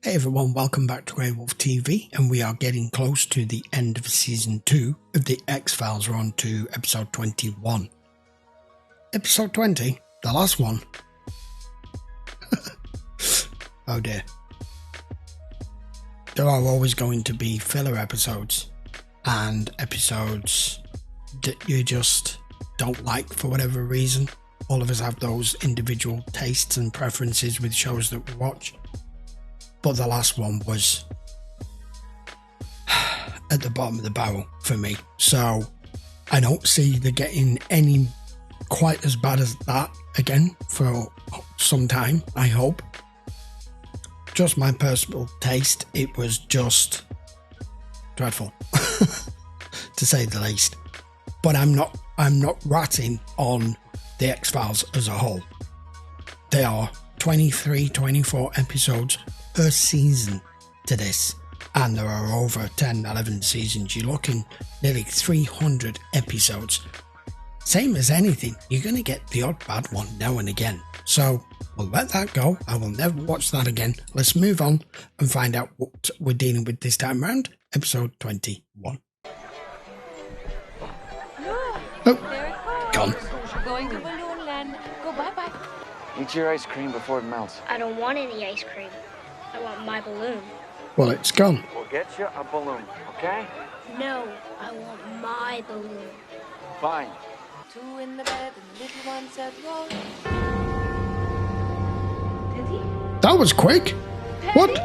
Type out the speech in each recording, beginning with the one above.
Hey everyone, welcome back to GreyWolf TV, and we are getting close to the end of season 2 of the X-Files. We're on to episode 21. Episode 20, the last one. Oh dear. There are always going to be filler episodes, and episodes that you just don't like for whatever reason. All of us have those individual tastes and preferences with shows that we watch. But the last one was at the bottom of the barrel for me. So I don't see the getting any quite as bad as that again for some time, I hope. Just my personal taste, it was just dreadful, to say the least. But I'm not ratting on the X-Files as a whole. They are 23, 24 episodes per season to this, and there are over 10, 11 seasons. You're looking nearly 300 episodes. Same as anything, you're going to get the odd bad one now and again. So we'll let that go. I will never watch that again. Let's move on and find out what we're dealing with this time round. Episode 21. Oh, gone. Going to balloon land. Go bye-bye. Eat your ice cream before it melts. I don't want any ice cream. I want my balloon. Well, it's gone. We'll get you a balloon, okay? No, I want my balloon. Fine. Two in the bed and the little one said roll. That was quick. What?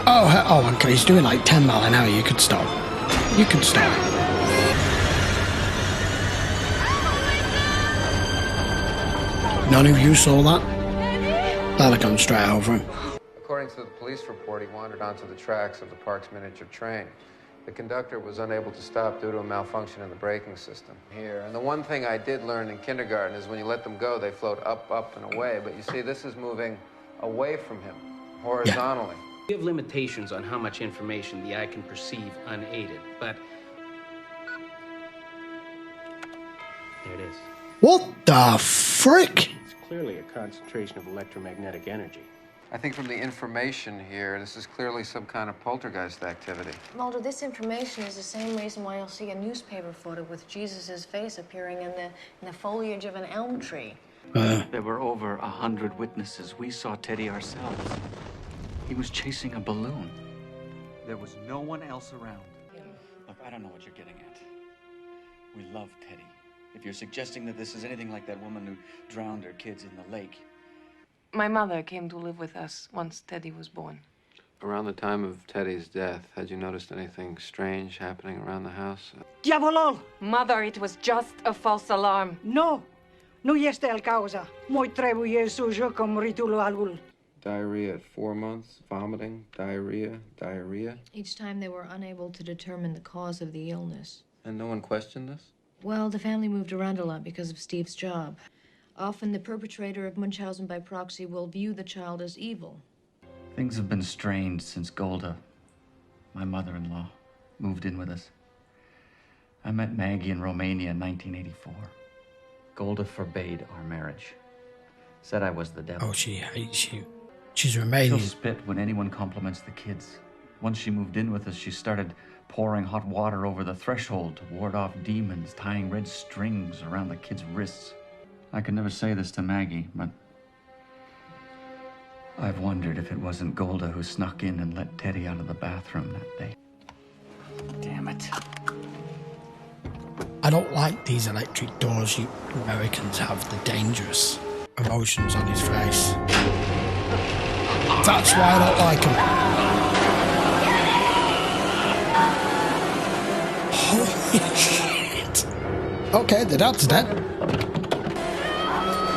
Oh, okay. He's doing like 10 mile an hour. You could stop. You could stop. None of you saw that? That'd have gone straight over him. According to the police report, he wandered onto the tracks of the park's miniature train. The conductor was unable to stop due to a malfunction in the braking system here. And the one thing I did learn in kindergarten is when you let them go, they float up, up, and away. But you see, this is moving away from him, horizontally. We have limitations on how much information the eye can perceive unaided, but there it is. What the frick? It's clearly a concentration of electromagnetic energy. I think from the information here, this is clearly some kind of poltergeist activity. Mulder, this information is the same reason why you'll see a newspaper photo with Jesus' face appearing in the foliage of an elm tree. There were over 100 witnesses. We saw Teddy ourselves. He was chasing a balloon. There was no one else around. Look, I don't know what you're getting at. We love Teddy. If you're suggesting that this is anything like that woman who drowned her kids in the lake. My mother came to live with us once Teddy was born. Around the time of Teddy's death, had you noticed anything strange happening around the house? Diavolol! Mother, it was just a false alarm. No! Nu este el cauza. Moi trebuie să jucăm ritualul. Diarrhea at 4 months, vomiting, diarrhea. Each time they were unable to determine the cause of the illness. And no one questioned this? Well, the family moved around a lot because of Steve's job. Often the perpetrator of Munchausen by proxy will view the child as evil. Things have been strained since Golda, my mother-in-law, moved in with us. I met Maggie in Romania in 1984. Golda forbade our marriage. Said I was the devil. Oh, she hates you. She's She'll Romanian. spit when anyone compliments the kids. Once she moved in with us, she started pouring hot water over the threshold to ward off demons, tying red strings around the kids' wrists. I could never say this to Maggie, but I've wondered if it wasn't Golda who snuck in and let Teddy out of the bathroom that day. Damn it. I don't like these electric doors. You Americans have the dangerous emotions on his face. That's why I don't like them. Holy shit. Okay, the dad's dead.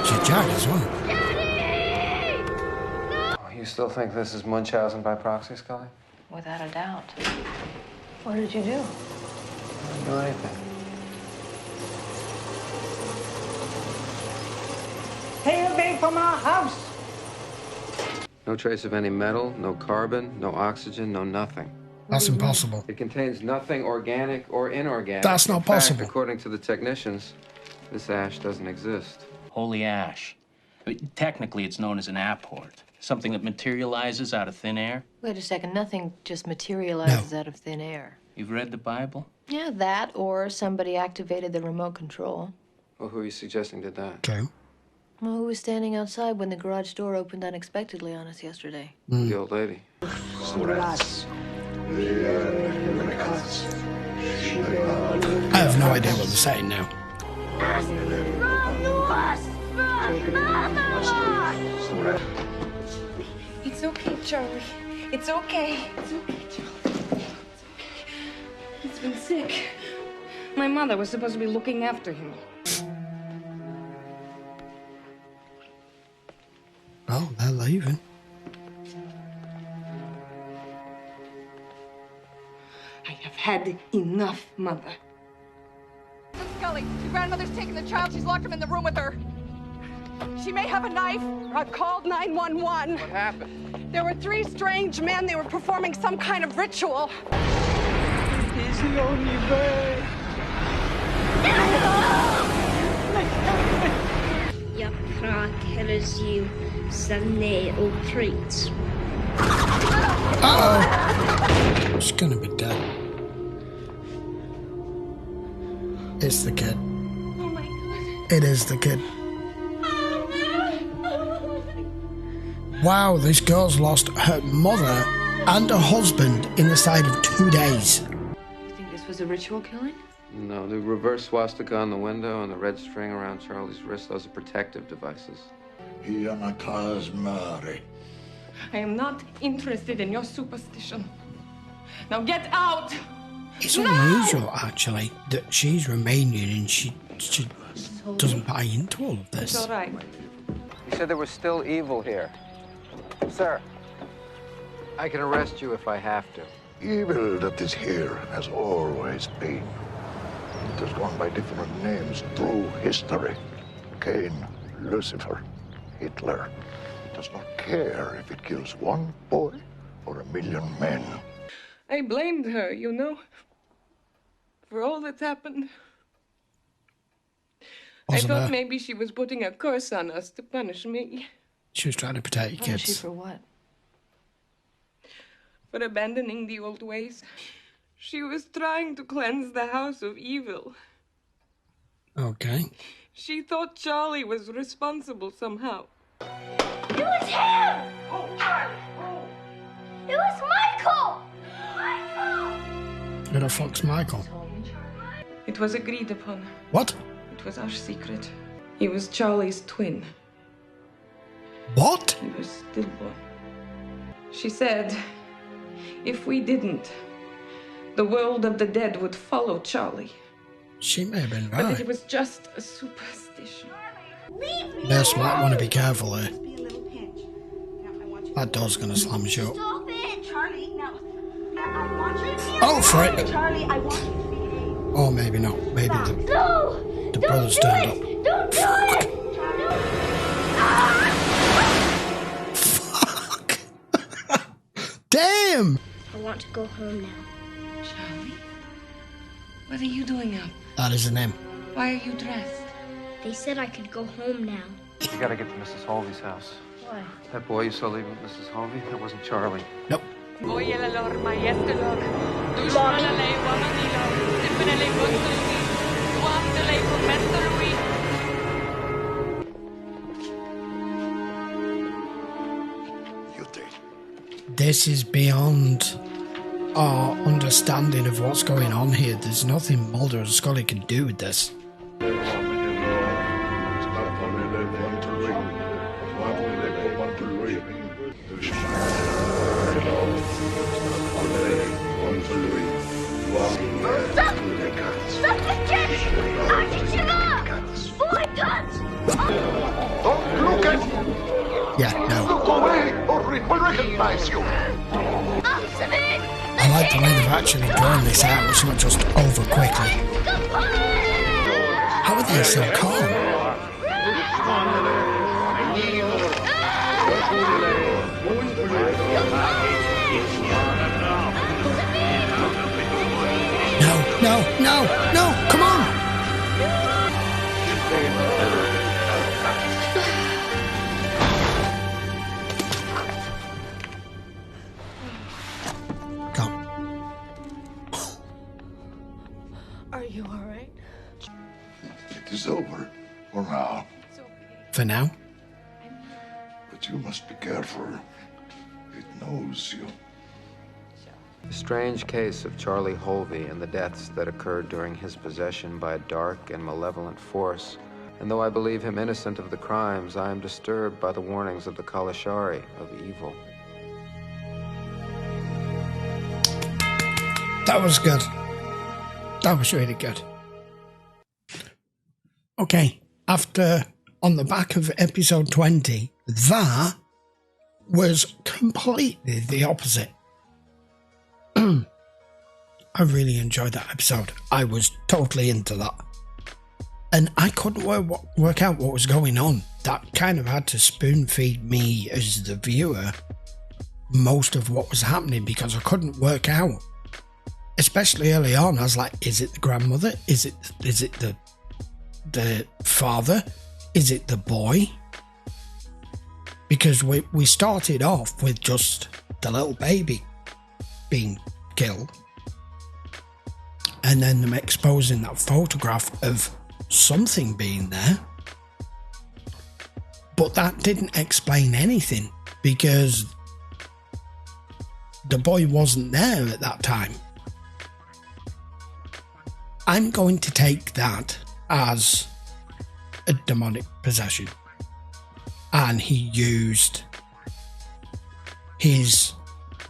She's Jack as well. Oh, you still think this is Munchausen by proxy, Scully? Without a doubt. What did you do? I didn't do anything. Stay away from our house! No trace of any metal, no carbon, no oxygen, no nothing. That's impossible. It contains nothing organic or inorganic. That's not In fact, possible. According to the technicians, this ash doesn't exist. Holy ash. Technically, it's known as an apport. Something that materializes out of thin air. Wait a second, nothing just materializes out of thin air. You've read the Bible? Yeah, that, or somebody activated the remote control. Well, who are you suggesting did that? True. Well, who was standing outside when the garage door opened unexpectedly on us yesterday? The old lady. I have no idea what they're saying now. It's okay, Charlie. It's okay. It's okay, Charlie. It's okay. He's been sick. My mother was supposed to be looking after him. Well, they're leaving. I have had enough, Mother. Scully, your grandmother's taken the child. She's locked him in the room with her. She may have a knife. I called 911. What happened? There were 3 strange men. They were performing some kind of ritual. He's the only way. Jag krakades ju sanne och treats. Uh-oh. She's gonna be dead. It's the kid. Oh my God. It is the kid. Wow, this girl's lost her mother and her husband in the side of 2 days. You think this was a ritual killing? No, the reverse swastika on the window and the red string around Charlie's wrist, those are protective devices. I am not interested in your superstition. Now get out! It's unusual, actually, that she's Romanian and she doesn't buy into all of this. It's all right. He said there was still evil here. Sir, I can arrest you if I have to. Evil that is here has always been. It has gone by different names through history. Cain, Lucifer, Hitler. It does not care if it kills 1 boy or 1,000,000 men. I blamed her, you know, for all that's happened. I thought maybe she was putting a curse on us to punish me. She was trying to protect your Punish you kids. for what? For abandoning the old ways. She was trying to cleanse the house of evil. Okay. She thought Charlie was responsible somehow. It was him! It was Michael! Michael! Who the fuck's Michael? It was agreed upon. What? It was our secret. He was Charlie's twin. What? He was stillborn. She said, if we didn't, the world of the dead would follow Charlie. She may have been But right. it was just a superstition. Nurse might want to be careful here. That door's gonna slam shut. Stop it! Charlie, now I want you to be Oh, for it! Charlie, I want you to be Or maybe not. Maybe the brothers turned up. Don't do it! Fuck! Damn! I want to go home now. Charlie? What are you doing up? That is the name. Why are you dressed? They said I could go home now. You gotta get to Mrs. Hovey's house. Why? That boy you saw leaving with Mrs. Hovey, that wasn't Charlie. Nope. This is beyond our understanding of what's going on here. There's nothing Mulder and Scully can do with this. Stop the kid! I'll teach him up! Boy, guns! Don't look at me! Yeah, no. Look away or we will recognize you! I like the way they've actually drawn this out. It's not just over quickly. How are they so calm? No, come on! For now. For now. But you must be careful. It knows you. The strange case of Charlie Holvey and the deaths that occurred during his possession by a dark and malevolent force. And though I believe him innocent of the crimes, I am disturbed by the warnings of the Calusari of evil. That was good. That was really good. Okay, after, on the back of episode 20, that was completely the opposite. I really enjoyed that episode. I was totally into that. And I couldn't work out what was going on. That kind of had to spoon feed me as the viewer most of what was happening because I couldn't work out. Especially early on, I was like, is it the grandmother? Is it the father? Is it the boy? Because we started off with just the little baby being killed. And then them exposing that photograph of something being there. But that didn't explain anything because the boy wasn't there at that time. I'm going to take that as a demonic possession. And he used his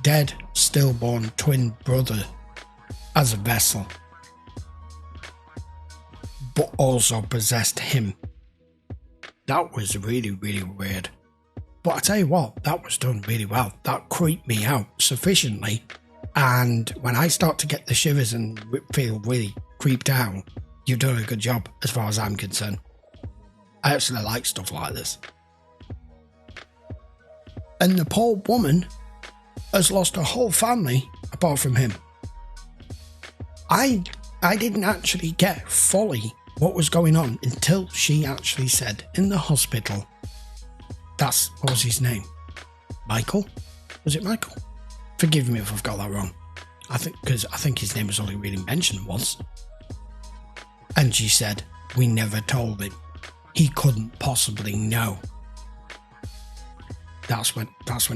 dead, stillborn twin brother as a vessel, but also possessed him. That was really, really weird. But I tell you what, that was done really well. That creeped me out sufficiently. And when I start to get the shivers and feel really creeped out, you've done a good job as far as I'm concerned. I actually like stuff like this. And the poor woman has lost her whole family apart from him. I didn't actually get fully what was going on until she actually said in the hospital, what was his name? Michael? Was it Michael? Forgive me if I've got that wrong. I think his name was only really mentioned once. And she said, we never told him. He couldn't possibly know. That's when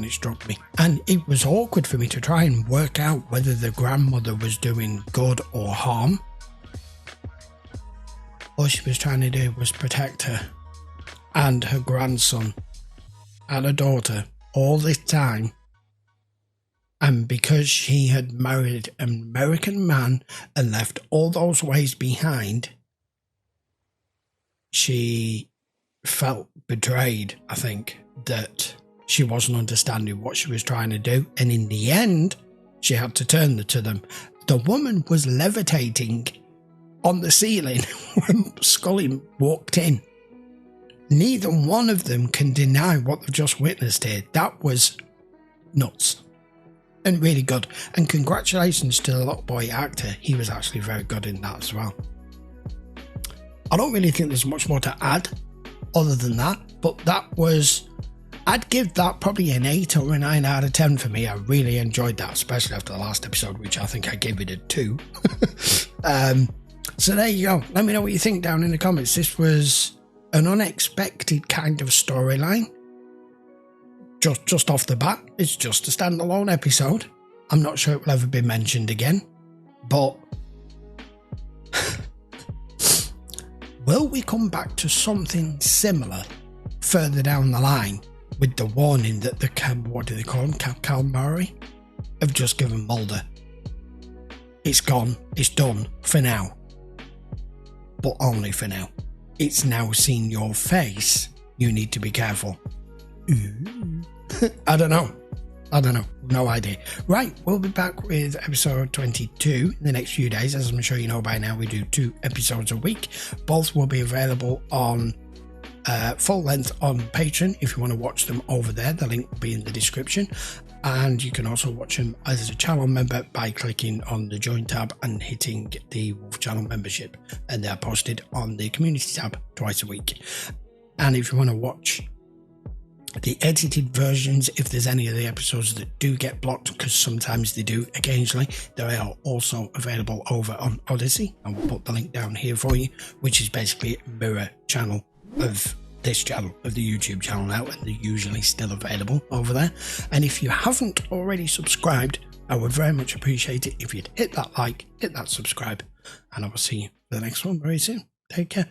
it struck me. And it was awkward for me to try and work out whether the grandmother was doing good or harm. All she was trying to do was protect her and her grandson and her daughter all this time. And because she had married an American man and left all those ways behind, she felt betrayed, I think, that she wasn't understanding what she was trying to do. And in the end, she had to turn to them. The woman was levitating on the ceiling when Scully walked in. Neither one of them can deny what they've just witnessed here. That was nuts. And really good. And congratulations to the little boy actor. He was actually very good in that as well. I don't really think there's much more to add other than that. But that was... I'd give that probably an 8 or a 9 out of 10 for me. I really enjoyed that, especially after the last episode, which I think I gave it a 2. So there you go. Let me know what you think down in the comments. This was an unexpected kind of storyline. Just off the bat, it's just a standalone episode. I'm not sure it will ever be mentioned again. But will we come back to something similar further down the line? With the warning that the what do they call them? Calamari have just given Mulder. It's gone. It's done for now. But only for now. It's now seen your face. You need to be careful. I don't know. No idea. Right, we'll be back with episode 22 in the next few days. As I'm sure you know by now, we do 2 episodes a week. Both will be available on full length on Patreon if you want to watch them over there. The link will be in the description, and you can also watch them as a channel member by clicking on the join tab and hitting the Wolf channel membership, and they're posted on the community tab twice a week. And if you want to watch the edited versions, if there's any of the episodes that do get blocked, because sometimes they do occasionally, they are also available over on Odyssey, and we'll put the link down here for you, which is basically a mirror channel of this channel, of the YouTube channel now, and they're usually still available over there. And if you haven't already subscribed, I would very much appreciate it if you'd hit that like, hit that subscribe, and I will see you for the next one very soon. Take care.